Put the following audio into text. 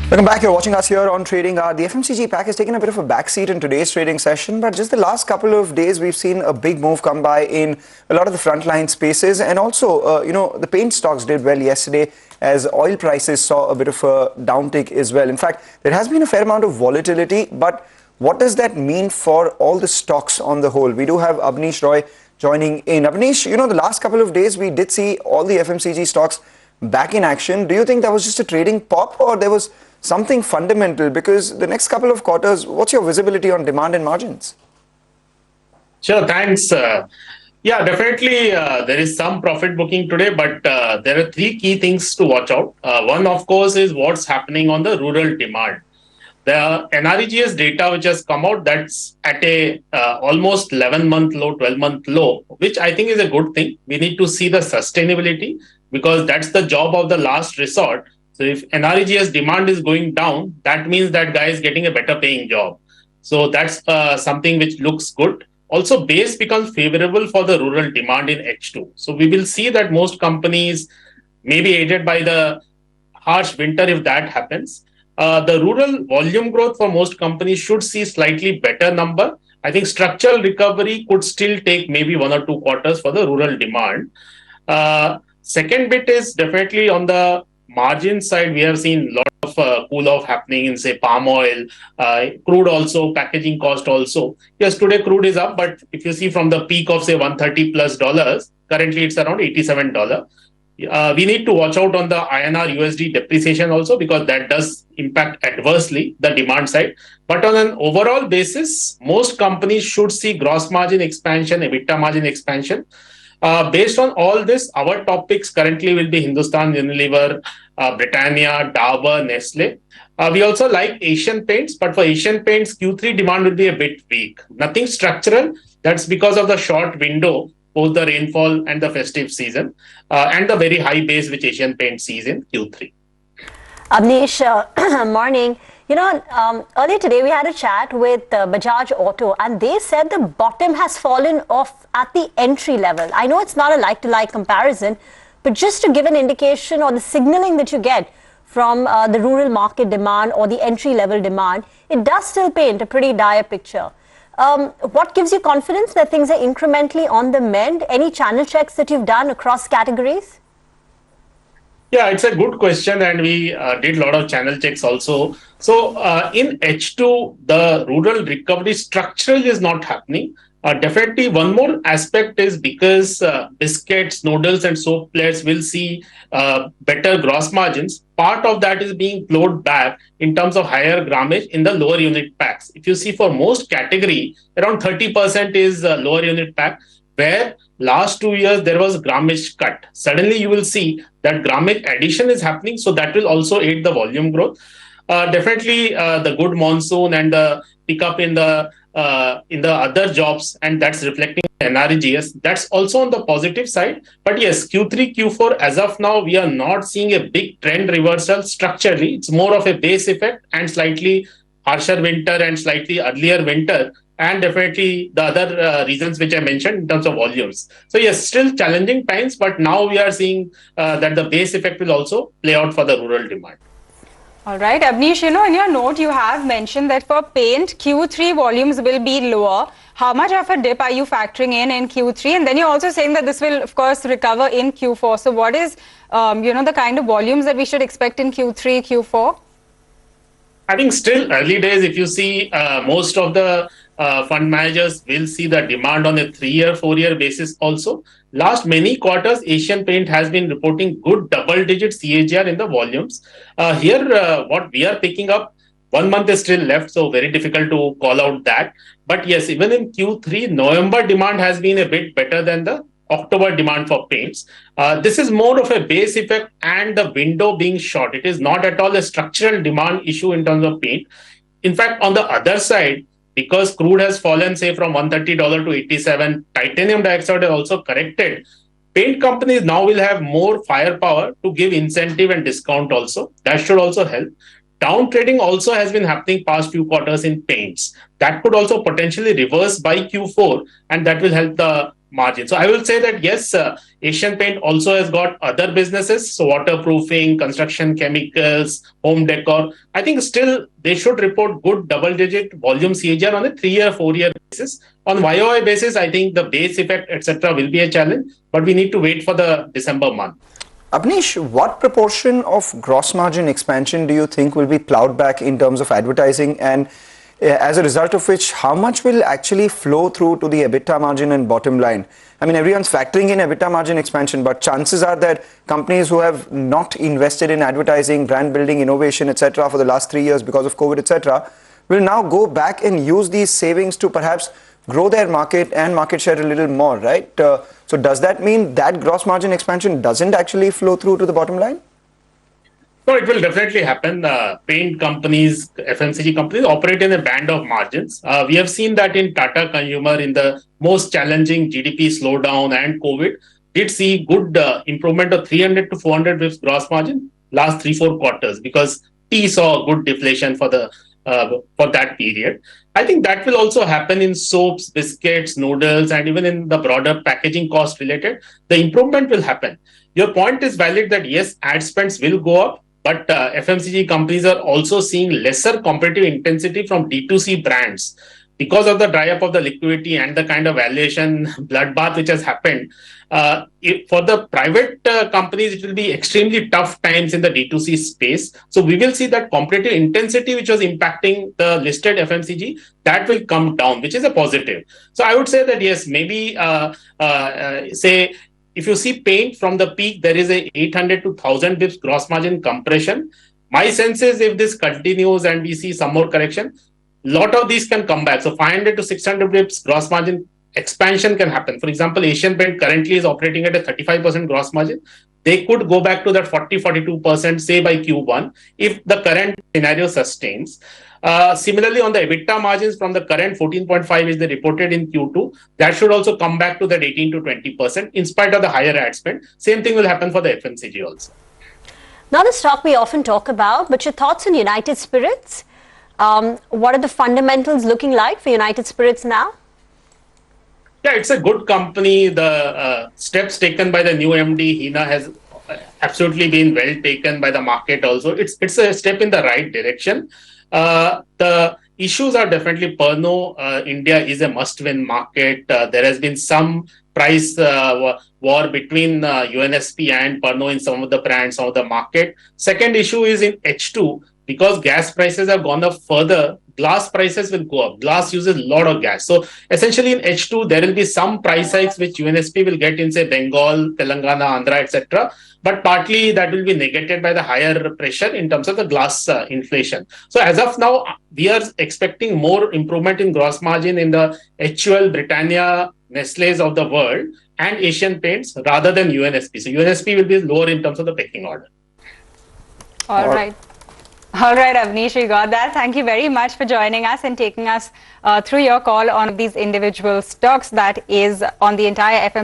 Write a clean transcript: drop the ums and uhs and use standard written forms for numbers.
Welcome back. You're watching us here on Trading Hour. The FMCG pack has taken a bit of a backseat in today's trading session, but just the last couple of days, we've seen a big move come by in a lot of the frontline spaces. And also, the paint stocks did well yesterday as oil prices saw a bit of a downtick as well. In fact, there has been a fair amount of volatility, but what does that mean for all the stocks on the whole? We do have Abneesh Roy joining in. Abneesh, the last couple of days, we did see all the FMCG stocks back in action. Do you think that was just a trading pop, or there was something fundamental? Because the next couple of quarters, what's your visibility on demand and margins? Sure, thanks. Yeah, definitely there is some profit booking today, but there are three key things to watch out. One, of course, is what's happening on the rural demand. The NREGS data which has come out, that's at a almost 11-month low, 12-month low, which I think is a good thing. We need to see the sustainability because that's the job of the last resort. So if NREGS demand is going down, that means that guy is getting a better paying job. So that's something which looks good. Also, base becomes favorable for the rural demand in H2. So we will see that most companies may be aided by the harsh winter if that happens. The rural volume growth for most companies should see slightly better number. I think structural recovery could still take maybe 1 or 2 quarters for the rural demand. Second bit is definitely on the margin side. We have seen a lot of cool off happening in, say, palm oil, crude also, packaging cost also. Yes, today crude is up, but if you see from the peak of, say, $130+, currently it's around $87. We need to watch out on the INR USD depreciation also because that does impact adversely the demand side. But on an overall basis, most companies should see gross margin expansion, EBITDA margin expansion. Based on all this, our topics currently will be Hindustan Unilever, Britannia, Dabur, Nestle. We also like Asian Paints, but for Asian Paints, Q3 demand will be a bit weak. Nothing structural. That's because of the short window post the rainfall and the festive season, and the very high base which Asian Paint sees in Q3. Abneesh, morning. Earlier today we had a chat with Bajaj Auto, and they said the bottom has fallen off at the entry level. I know it's not a like-to-like comparison, but just to give an indication or the signaling that you get from the rural market demand or the entry-level demand, it does still paint a pretty dire picture. What gives you confidence that things are incrementally on the mend? Any channel checks that you've done across categories? Yeah, it's a good question, and we did a lot of channel checks also. So in H2, the rural recovery structural is not happening. Definitely, one more aspect is because biscuits, noodles, and soap players will see better gross margins. Part of that is being flowed back in terms of higher grammage in the lower unit packs. If you see for most category, around 30% is lower unit pack, where last 2 years there was grammage cut. Suddenly you will see that grammage addition is happening, so that will also aid the volume growth. Definitely the good monsoon and the pickup in the other jobs, and that's reflecting NREGS. That's also on the positive side. But yes, Q3, Q4, as of now, we are not seeing a big trend reversal structurally. It's more of a base effect and slightly harsher winter and slightly earlier winter, and definitely the other reasons which I mentioned in terms of volumes. So yes, still challenging times, but now we are seeing that the base effect will also play out for the rural demand. All right, Abneesh, in your note, you have mentioned that for paint, Q3 volumes will be lower. How much of a dip are you factoring in Q3? And then you're also saying that this will, of course, recover in Q4. So what is, the kind of volumes that we should expect in Q3, Q4? I think still early days. If you see, most of the fund managers will see the demand on a 3-year, 4-year basis also. Last many quarters, Asian Paint has been reporting good double-digit CAGR in the volumes. Here, what we are picking up, 1 month is still left, so very difficult to call out that. But yes, even in Q3, November demand has been a bit better than the October demand for paints. This is more of a base effect and the window being short. It is not at all a structural demand issue in terms of paint. In fact, on the other side, because crude has fallen, say, from $130 to $87, titanium dioxide has also corrected. Paint companies now will have more firepower to give incentive and discount also. That should also help. Down trading also has been happening past few quarters in paints. That could also potentially reverse by Q4, and that will help the margin. So I will say that yes, Asian Paint also has got other businesses, so waterproofing, construction chemicals, home decor. I think still they should report good double-digit volume CAGR on a 3-year, 4-year basis. On YOY basis, I think the base effect, etc., will be a challenge, but we need to wait for the December month. Abneesh, what proportion of gross margin expansion do you think will be plowed back in terms of advertising, and as a result of which, how much will actually flow through to the EBITDA margin and bottom line? I mean, everyone's factoring in EBITDA margin expansion, but chances are that companies who have not invested in advertising, brand building, innovation, etc. for the last 3 years because of COVID, etc., will now go back and use these savings to perhaps grow their market and market share a little more, right? So does that mean that gross margin expansion doesn't actually flow through to the bottom line? No, it will definitely happen. Paint companies, FMCG companies operate in a band of margins. We have seen that in Tata Consumer in the most challenging GDP slowdown and COVID, did see good improvement of 300 to 400 bps gross margin last 3-4 quarters, because tea saw good deflation for that period. I think that will also happen in soaps, biscuits, noodles, and even in the broader packaging cost related. The improvement will happen. Your point is valid that yes, ad spends will go up, but FMCG companies are also seeing lesser competitive intensity from D2C brands because of the dry up of the liquidity and the kind of valuation bloodbath which has happened. For the private companies, it will be extremely tough times in the D2C space. So we will see that competitive intensity which was impacting the listed FMCG, that will come down, which is a positive. So I would say that yes, maybe say, if you see paint from the peak, there is a 800 to 1000 bips gross margin compression. My sense is if this continues and we see some more correction, lot of these can come back. So 500 to 600 bips gross margin expansion can happen. For example, Asian Paint currently is operating at a 35% gross margin. They could go back to that 40-42%, say by Q1, if the current scenario sustains. Similarly, on the EBITDA margins from the current 14.5 which they reported in Q2, that should also come back to that 18 to 20% in spite of the higher ad spend. Same thing will happen for the FMCG also. Now, the stock we often talk about, but your thoughts on United Spirits? What are the fundamentals looking like for United Spirits now? Yeah, it's a good company. The steps taken by the new MD, Hina, has absolutely been well taken by the market also. It's a step in the right direction. The issues are definitely Pernod. India is a must-win market. There has been some price war between UNSP and Pernod in some of the brands, some of the market. Second issue is in H2, because gas prices have gone up further, glass prices will go up. Glass uses a lot of gas. So essentially in H2, there will be some price hikes which UNSP will get in, say, Bengal, Telangana, Andhra, etc. But partly that will be negated by the higher pressure in terms of the glass inflation. So as of now, we are expecting more improvement in gross margin in the HUL, Britannia, Nestle's of the world and Asian Paints rather than UNSP. So UNSP will be lower in terms of the pecking order. All right. All right, Abneesh, we got that. Thank you very much for joining us and taking us through your call on these individual stocks that is on the entire FM.